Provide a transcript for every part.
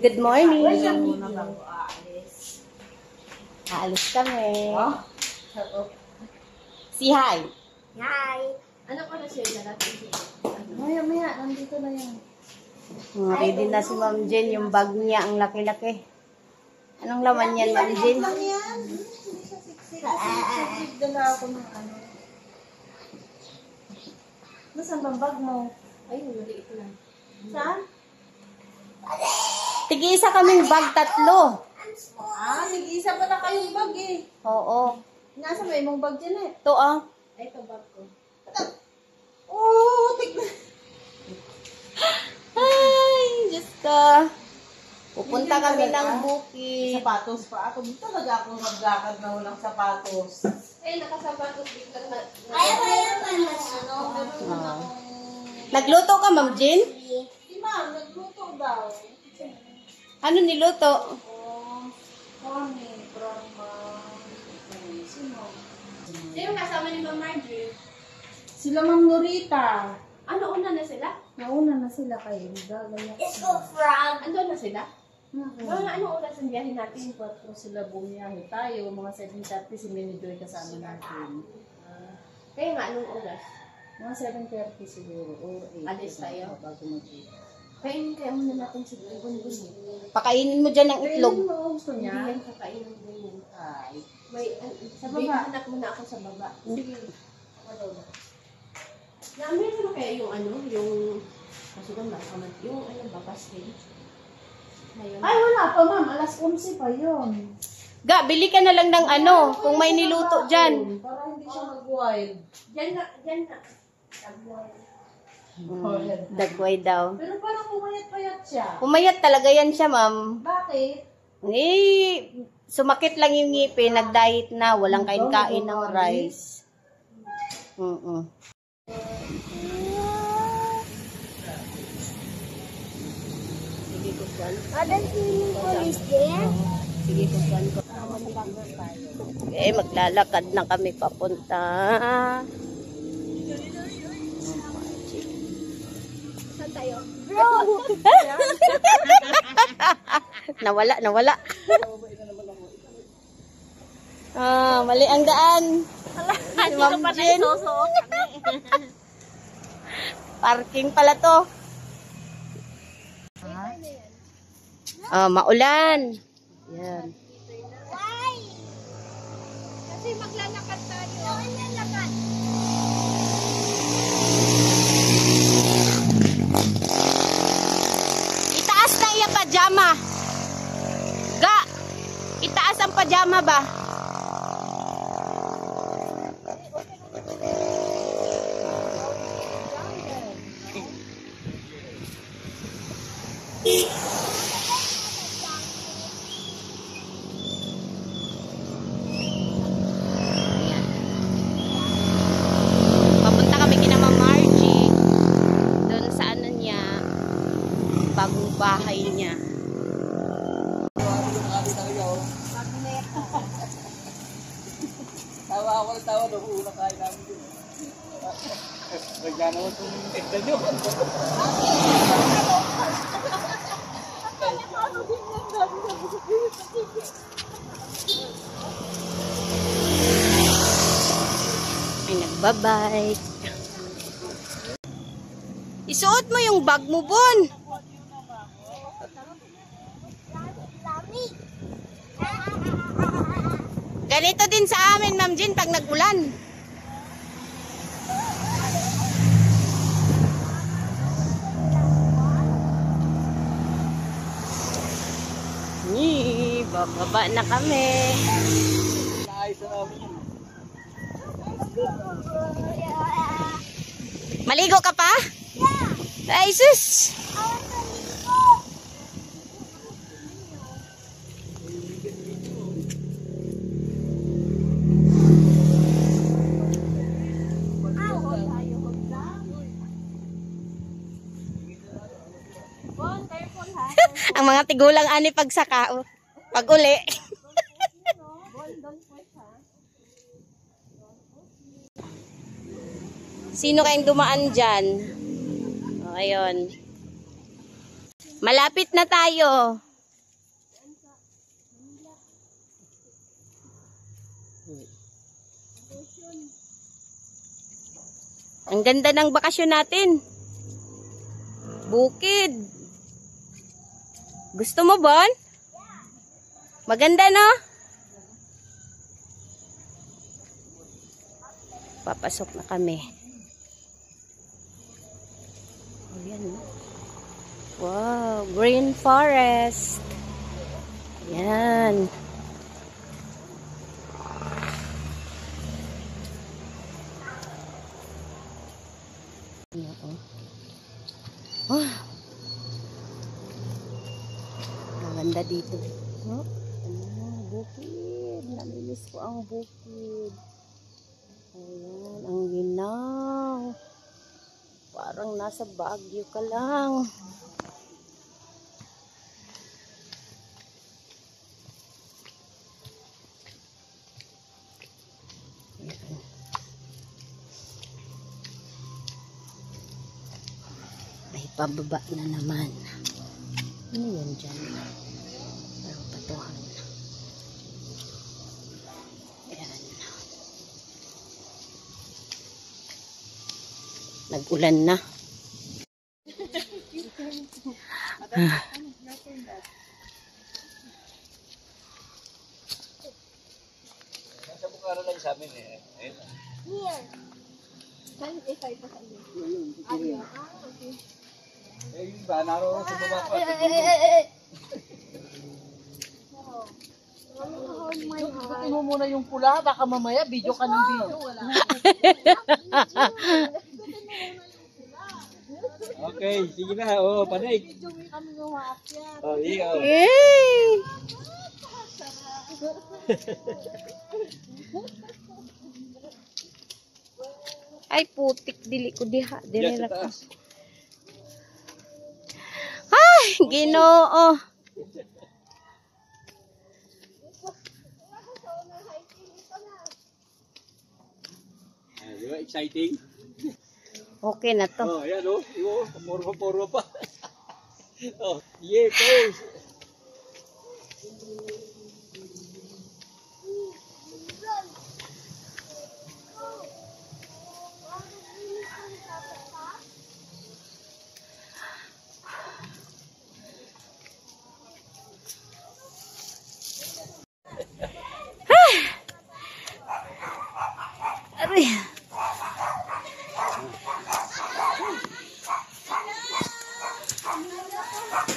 Good morning. Muna bago aalis. Aalis kami. Si hi. Hi! Ano ko na siya natin? Maya, nandito na yan. Ready na si Ma'am Jen. Yung bag niya, ang laki-laki. Anong laman yan, Ma'am Jen? Lang yan. Hindi siya siksik. Dala ako ng ano. Nasaan bang bag mo? Ayun, maliit lang. Saan? Tig-isa kaming bag, 3. Nag-iisa pa na kayong bag eh. Oo. Nasa may mong bag dyan eh. Ito ah. Ay, ito bag ko. Tignan. Ay, Diyos ka. Pupunta kami ng bukid. Sapatos pa ako. Dito talaga akong maglakad na walang sapatos. Nakasapatos dito na. Nagluto ka, Ma'am Jen? Si ma'am, nagluto daw. Ano niluto? Kami, from, sino? Sino kasama ni Ma'am Marjorie? Sila Ma'am Norita. Ano, una na sila? Nauna na sila kayo. Gagaya. Ando na sila? Anong oras ang biyahe natin? 4 sila bumiyahe tayo. Mga 7:30 si Minijoy kasama natin. Kaya nga, anong oras? Mga 7:30 siguro. Or 8. Alis tayo? Bago mag-8. Kaya muna natin si Gungun. Pakainin mo dyan ng itlog. Ayun mo, gusto Hindi niya? yan kakainin ng Gungun. Ay. May, Sa baba. Hanap muna ako sa baba. Sige. Ano? Meron na kaya yung ano, yung, kasi ba yung ano ba, pastel? Ngayon. Ay, wala pa ma'am. Alas 11 pa yun. Ga, bili ka na lang ng ano, kung may niluto dyan. Para hindi siya mag-wild. Diyan na. Dagway daw. Pero parang pumayat-payat siya. Pumayat talaga yan siya, Ma'am. Bakit? Sumakit lang yung ngipin, nag-diet na, walang kain-kain ng rice. Sige, kuswan. Sige, kuswan ko. Okay, maglalakad na kami papunta. Saan tayo? Nawala. Mali ang daan. Si Ma'am Jen. Parking pala to. Maulan. Yan. Kasi maglalakad tayo. Maglalakad. Itaas na iya pajama. Ga, itaas ang pajama ba? Papunta kami kina Ma'am Margie. Doon sa ano niya, bagong bahay niya. Tawa nung una kain namin din. Nagyan naman kung tignan nyo. Ay, nagbabike. Isuot mo yung bag mo, Bon. Ganito din sa amin, Ma'am Jen, pag nag-ulan. Bababa na kami. Maligo ka pa? Ay, sus! Ang mga tigulang ani pagsaka, pag uli. Sino kayong dumaan dyan? O, ayun. Malapit na tayo. Ang ganda ng bakasyon natin. Bukid. Gusto mo, Bon? Maganda, no? Papasok na kami. Oh, yan, no? Wow, green forest. Yan. Oh. Ang ganda dito. Oh, bukid. Namilis ko ang bukid. Ayan, ang ginaw. Parang nasa Baguio ka lang. May pababa na naman. Ano yun dyan? Parang patuhan. Ayan. Nag-ulan na. Sa Bukara lang sa amin eh. Ayun. Here. Saan isa ito sa iyo? Ayun. Okay. Eh, yung iba, naroon sa baba pa. Gustutin mo muna yung pula, baka mamaya video ka ng video. Wala. Okay, sige na. Oh, panig. Video mo kami umaakyat. Oh, iya. Yay! Ay, putik. Dili ko diha. Dili Diyan sa lang ko. taas. Ay, Ginoo. Ah, di ba? Exciting. Okay na to. Oh, ayan oh. Iyo, puro pa. Oh, yeah, pose. Aray.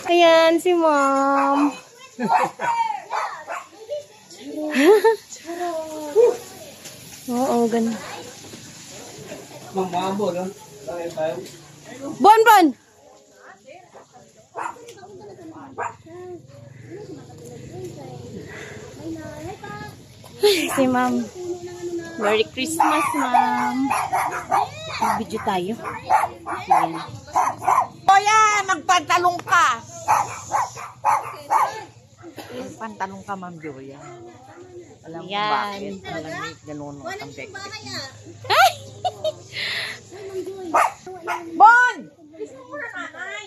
Ayan si Mom. Oo, ang ganda. Mamamo, no? Bakit tayo? Bon, Bon! Ay, si Mom. Merry Christmas, Mom. Mag-video tayo. Ayan. Kuya, magpantalong ka. Pantalong ka, Ma'am Julia. Alam mo Yan. bakit? Malamig, ganun ang bek. Bon! Gusto mo na nanay.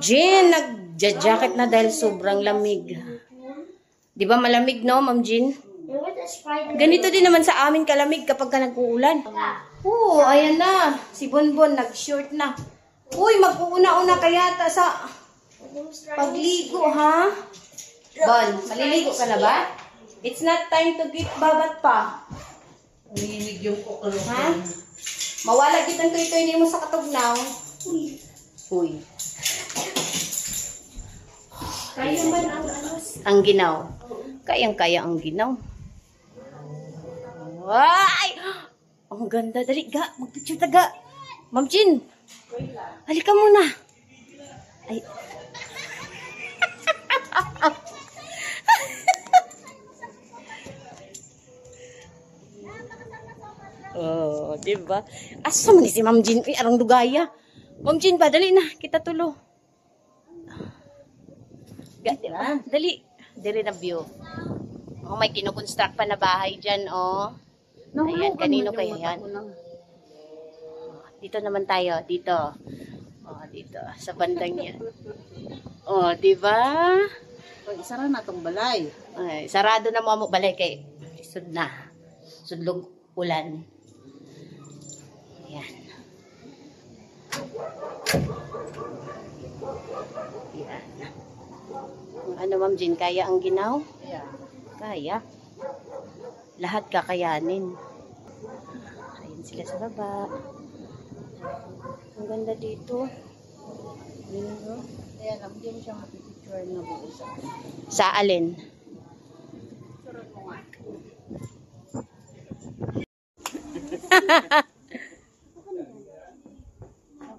Jean, nag-jacket na dahil sobrang lamig. Di ba malamig, no, Ma'am Jean? Ganito din naman sa amin kalamig kapag ka nag-uulan. Oo, ayan na. Si Bonbon nag-short na. Uy, mag-uuna-una kaya sa pagligo, ha? Bon, maliligo ka na ba? It's not time to get babat pa. Umiinig yung kukulo. Ha? Mawala kitang tuloy-tuloy mo sa katugnaw. Uy. Kaya ba ang ginaw? Kayang-kaya ang ginaw. Ay! Ang ganda. Dali, ga. Magpicture taga. Ma'am Jean. Halika muna. Ay. Oh, diba? Asa man ni si Ma'am Jean? Uy, arang dugaya. Ma'am Jean ba? Dali na. Kita tulo. Diba? Dali. Dali na view. Oh, may kinukonstruct pa na bahay dyan, oh. Ayan, kanino kaya yan? Dito naman tayo. Dito. Oh, dito. Sa bandang yan. Oh, diba? Pag isara na tong balay. Ay, sarado na mo balay kay sud na. Sudlog ulan. Ayan. Ayan. Ano Ma'am Jean, kaya ang ginaw? Yeah. Kaya. Lahat kakayanin. Ayan sila sa baba. Ang ganda dito. Ayan, oh. Kaya lang, hindi mo siya mapipicture na buo sa Sa alin? surot mo nga.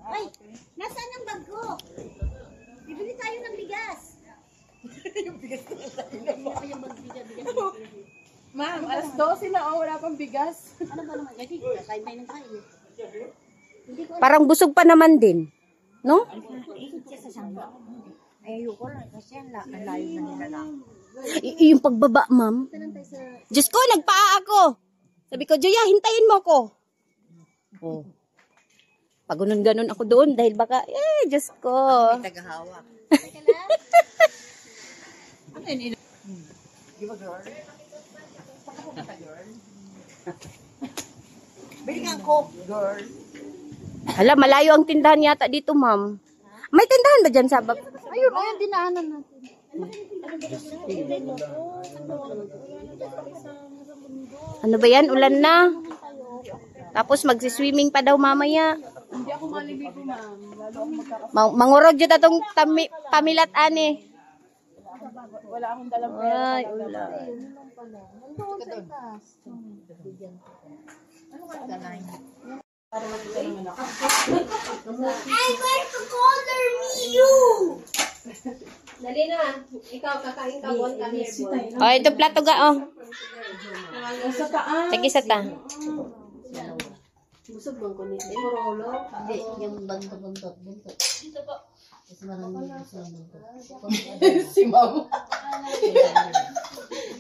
Ay, nasaan ang bag ko? Bibili tayo ng bigas. Ma'am, alas 12 na, oh, wala pang bigas. Ano ba naman? Kasi kakain tayo ng kain. Parang busog pa naman din. No? Ikot siya sa sangga. Ay, ayoko lang. Kasi ang layo na nila lang. Yung pagbaba, ma'am. Diyos ko, nagpaa ako. Sabi ko, Joya, hintayin mo ko. Oh. Pagunon-ganon ako doon dahil baka, Diyos ko. Tagahawak. Di ba, girl? Baka girl? Bili nga coke, girl. Hala, malayo ang tindahan yata dito, ma'am. May tindahan ba dyan sa bab? Ayun, ayun, dinaanan natin. Ano ba yan? Ulan na. Tapos magsiswimming pa daw mamaya. Hindi ako maliligo, ma'am. Lalo ako Mangurog dyan atong pamilat ani. wala akong dalang pera. Ay, ulan. I'm going to color you! Dali na. Ikaw, kakain ka. Bon, come here, boy. Oh, ito plato ga, oh. Sa taas. Sige sa ta. Busog bang ko nito? Murolo? Hindi, yung buntot. Dito po. Kasi maraming busog buntot. Si ma'am.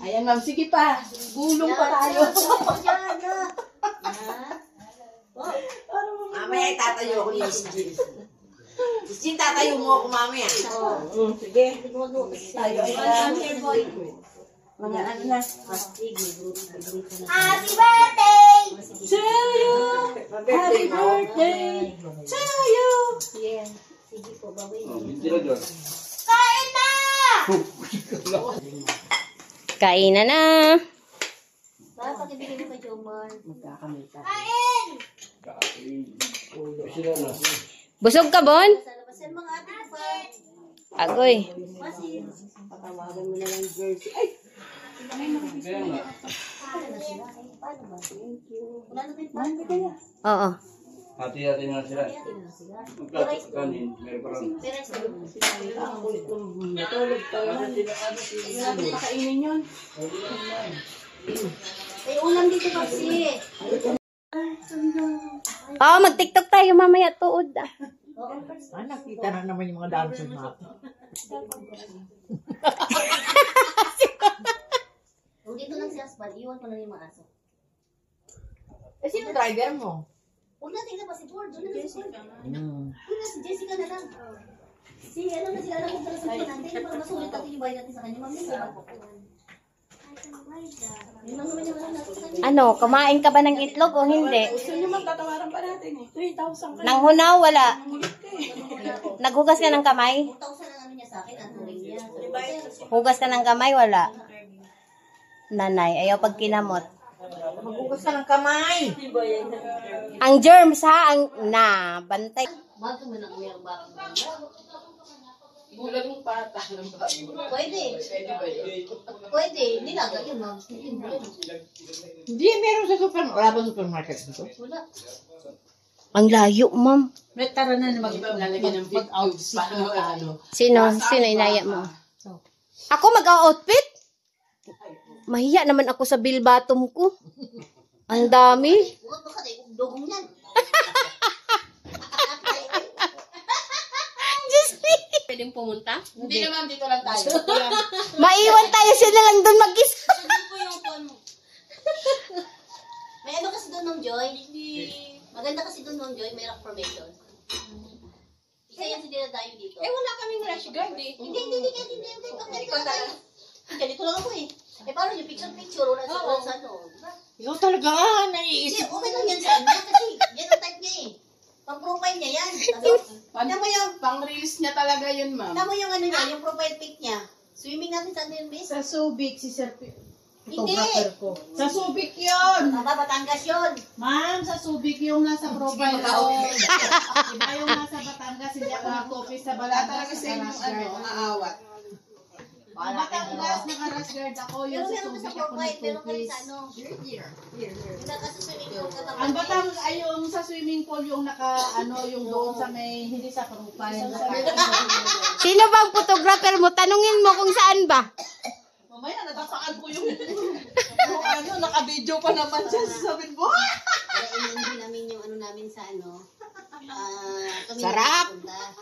Ayan, ma'am. Sige pa. Gulong pa tayo. Mamaya itatayo ako ni Jean. Jean, tatayo mo ako mamaya. Sige. Tayo. Come here, boy. Mga ano na. Happy birthday! To you. Happy birthday to you. Yeah. Sige po, babay. Kain na! Kain na na. Bakit pakibigay mo kay Jomar? Kain! Busog ka, Bon? Sa labasan mga ate ko pa. Agoy. Masin. Patawagan mo na lang jersey. Ay! Paano na sila? Ay, paano ba? Thank you. Wala na tayong paano. Oo. Hati-hati na sila. Tingnan na sila. Kanin, meron pa rin. Pero sa loob sila. Natulog tayo na sila. Wala natin pakainin yun. Ay, ulam dito kasi. Oh, mag-TikTok tayo mamaya tuod. Nakita na naman yung mga dancer natin. Kung dito lang si Asbal, iwan ko na yung mga aso. Eh, sino driver mo? Huwag natin na pa si Ford. Doon na si Ford. Doon na si Jessica na lang. Si ano na sila lang kung sa sasakyan natin. Para masulit natin yung bayad natin sa kanya. Mami, sa yun lang naman yung alam natin sa kanya. Ano, kumain ka ba ng itlog o hindi? Gusto nyo magtatawaran pa natin eh. 3,000 ka. Nang hunaw, wala. Naghugas ka ng kamay? 2,000 ang ano niya sa akin. Ang turing niya. Hugas ka ng kamay, wala. Nanay, ayaw pag kinamot. Maghugas ka ng kamay. Ang germs ha, bantay. Bakit mo na uwi ang bakit? Bulan yung pata. Pwede. Pwede. Nilaga yun, ma'am. Hindi, meron sa supermarket. Wala ba supermarket dito? Wala. Ang layo, ma'am. May tara na Lalagyan ng mag-outfit. Ano? Sino inaya mo? Ako mag-outfit? Mahiya naman ako sa bilbatom ko. Ang dami. Huwag baka tayo kung dugong yan. Pwedeng pumunta? Hindi naman, dito lang tayo. Maiwan tayo sila lang doon mag-isa. Sabi ko yung phone mo. May ano kasi doon ng Joy? Maganda kasi doon ng Joy, may rock formation. Isa yan si dinadayo dito. Eh, wala kaming rash guard eh. Hindi. Ganito lang ako eh. Paano yung picture-picture? Wala sa ano. Diba? Ikaw talaga, naiisip. Okay lang yan sa ano. Kasi yan ang type niya eh. Pang-profile niya yan. Tignan mo yung, Pang-reels niya talaga yun, ma'am. tignan mo yung ano niya, yung profile pic niya. Swimming natin sa ano yun, miss? Sa Subic, si Sir Hindi. ko. Sa Subic yun! Batangas yun. Ma'am, sa Subic yung nasa profile ko. Iba yung nasa Batangas, hindi ako nag-copy sa Balata. Talaga sa inyong ano, aawat. Batangas, naka-rash guard ako. Pero Yung sa meron ka sa Subic ako profile, meron ka rin nag-copy. sa ano. Hindi ka sa swimming pool ka Ang Batangas ay yung sa swimming pool yung naka, ano, yung doon sa may, hindi sa profile. Sino bang photographer mo? Tanungin mo kung saan ba? Mamaya, natapakan ko yung ano, naka-video pa naman siya. Sabihin mo, Kaya inundi namin yung ano namin sa ano. Sarap!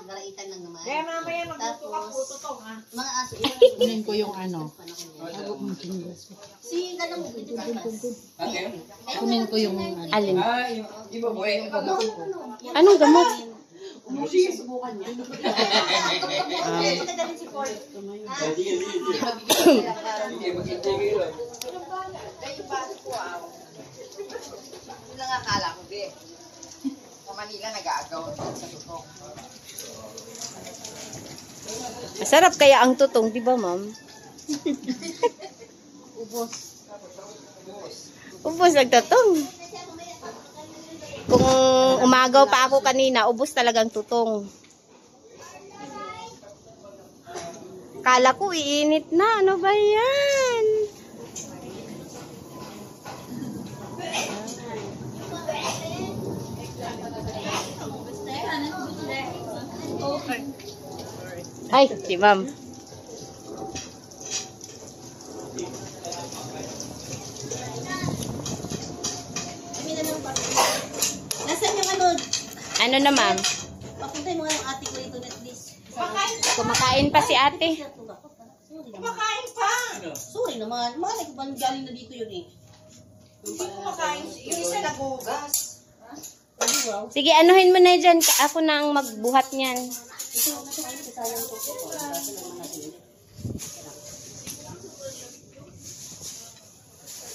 Garaitan lang naman. kaya mamaya magluto ka Tapos, puto to, ha? mga aso. Kunin ko yung ano. Si ganun mo, pwede ba? Kunin ko yung Alin? Ah, iba po eh. Anong gamot? Sige. Kadalhin si Ford. Sige, mag-intay kayo lang. Yun lang akala ko, be. Sa Manila, nag-aagaw sa tutok. Masarap kaya ang tutong, di ba, ma'am? Ubos ang tutong. Kung umagaw pa ako kanina, ubos talagang tutong. Kala ko iinit na. Ano ba yan? Ay, si ma'am. Nasaan yung ano? Ano na, ma'am? Papuntay mo nga yung ate ko dito at least. Kumakain pa si ate. Sorry naman. Kumakain pa! Sorry naman. Malay ko ba galing na dito yun eh. Hindi kumakain. Yung isa nagugas. Sige, anuhin mo na dyan. Ako na ang magbuhat niyan. Ito, nasa kayo, sayang ko.